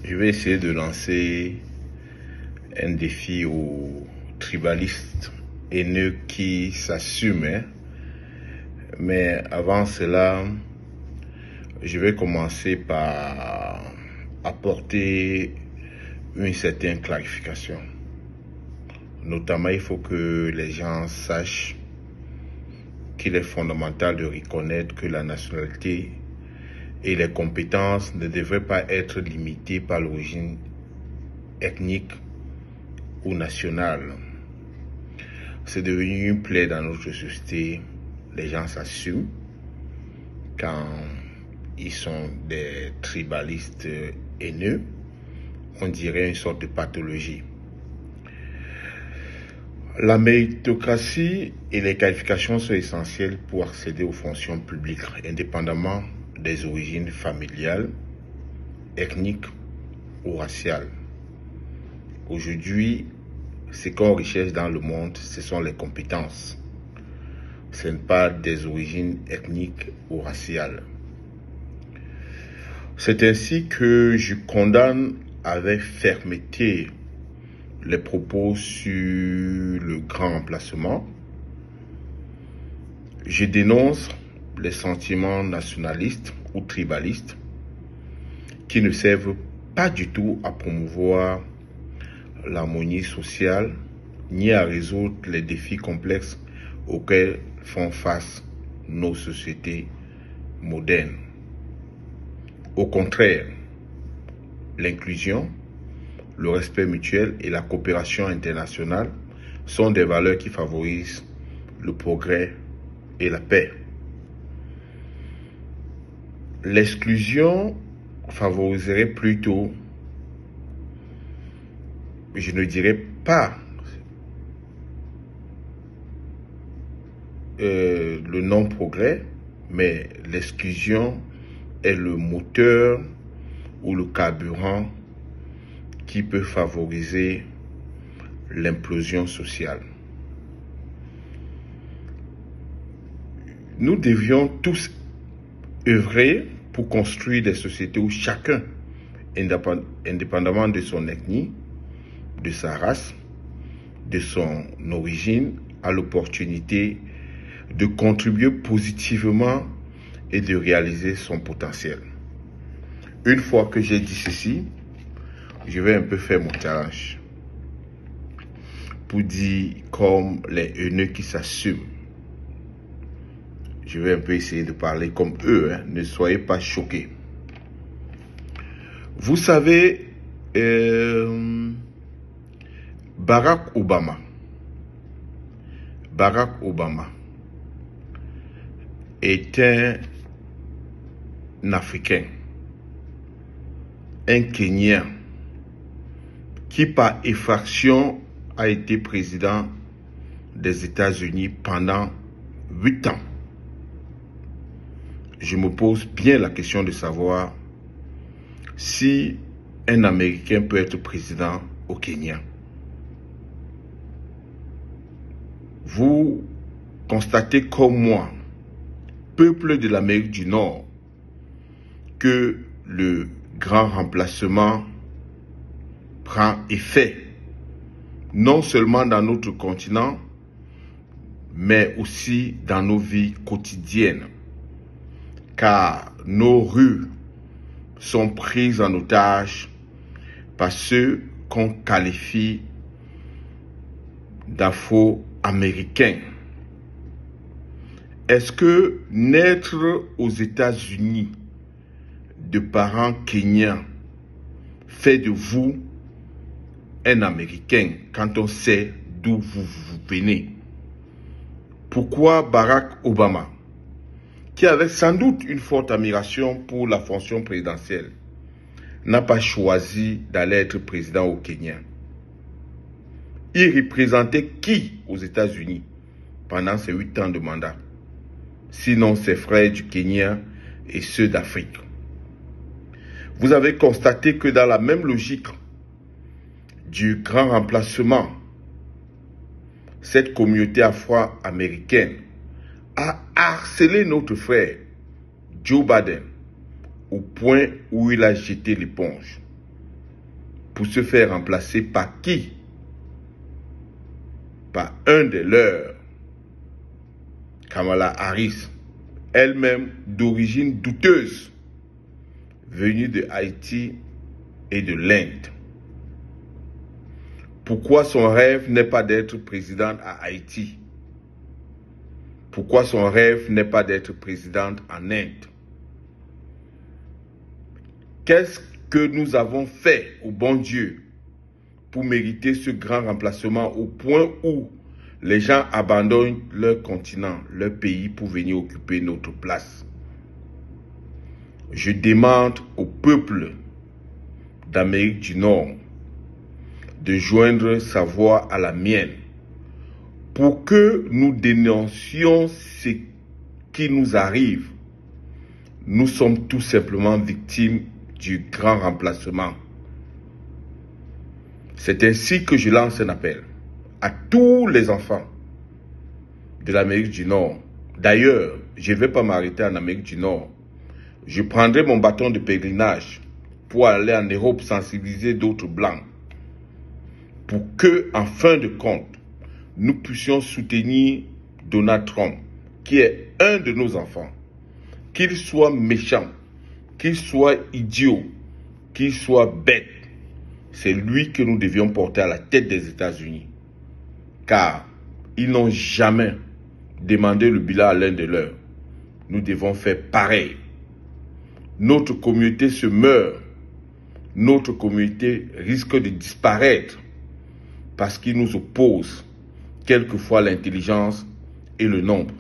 Je vais essayer de lancer un défi aux tribalistes haineux qui s'assument. Mais avant cela, je vais commencer par apporter une certaine clarification. Notamment, il faut que les gens sachent qu'il est fondamental de reconnaître que la nationalité et les compétences ne devraient pas être limitées par l'origine ethnique ou nationale. C'est devenu une plaie dans notre société. Les gens s'assument quand ils sont des tribalistes haineux. On dirait une sorte de pathologie. La méritocratie et les qualifications sont essentielles pour accéder aux fonctions publiques, indépendamment des origines familiales, ethniques ou raciales. Aujourd'hui, ce qu'on recherche dans le monde, ce sont les compétences. Ce n'est pas des origines ethniques ou raciales. C'est ainsi que je condamne avec fermeté les propos sur le grand remplacement. Je dénonce les sentiments nationalistes ou tribalistes qui ne servent pas du tout à promouvoir l'harmonie sociale ni à résoudre les défis complexes auxquels font face nos sociétés modernes. Au contraire, l'inclusion, le respect mutuel et la coopération internationale sont des valeurs qui favorisent le progrès et la paix. L'exclusion favoriserait plutôt, je ne dirais pas le non-progrès, mais l'exclusion est le moteur ou le carburant qui peut favoriser l'implosion sociale. Nous devions tous œuvrer pour construire des sociétés où chacun, indépendamment de son ethnie, de sa race, de son origine, a l'opportunité de contribuer positivement et de réaliser son potentiel. Une fois que j'ai dit ceci, je vais un peu faire mon challenge pour dire comme les haineux qui s'assument. Je vais un peu essayer de parler comme eux, ne soyez pas choqués. Vous savez, Barack Obama est un Africain, un Kenyan, qui par effraction a été président des États-Unis pendant 8 ans. Je me pose bien la question de savoir si un Américain peut être président au Kenya. Vous constatez comme moi, peuple de l'Amérique du Nord, que le grand remplacement prend effet, non seulement dans notre continent, mais aussi dans nos vies quotidiennes, car nos rues sont prises en otage par ceux qu'on qualifie d'afro-américains. Est-ce que naître aux États-Unis de parents kenyans fait de vous un Américain quand on sait d'où vous venez? Pourquoi Barack Obama, qui avait sans doute une forte admiration pour la fonction présidentielle, n'a pas choisi d'aller être président au Kenya? Il représentait qui aux États-Unis pendant ses 8 ans de mandat? Sinon ses frères du Kenya et ceux d'Afrique. Vous avez constaté que dans la même logique du grand remplacement, cette communauté afro-américaine a harcelé notre frère Joe Biden au point où il a jeté l'éponge. pour se faire remplacer par qui? Par un des leurs, Kamala Harris, elle-même d'origine douteuse, venue de Haïti et de l'Inde. Pourquoi son rêve n'est pas d'être présidente à Haïti? Pourquoi son rêve n'est pas d'être présidente en Inde? Qu'est-ce que nous avons fait au bon Dieu pour mériter ce grand remplacement au point où les gens abandonnent leur continent, leur pays pour venir occuper notre place? Je demande au peuple d'Amérique du Nord de joindre sa voix à la mienne pour que nous dénoncions ce qui nous arrive. Nous sommes tout simplement victimes du grand remplacement. C'est ainsi que je lance un appel à tous les enfants de l'Amérique du Nord. D'ailleurs, je ne vais pas m'arrêter en Amérique du Nord. Je prendrai mon bâton de pèlerinage pour aller en Europe sensibiliser d'autres blancs pour que, en fin de compte, nous puissions soutenir Donald Trump, qui est un de nos enfants. Qu'il soit méchant, qu'il soit idiot, qu'il soit bête, c'est lui que nous devions porter à la tête des États-Unis. Car ils n'ont jamais demandé le bilan à l'un de leurs. Nous devons faire pareil. Notre communauté se meurt. Notre communauté risque de disparaître parce qu'ils nous opposent quelquefois l'intelligence et le nombre.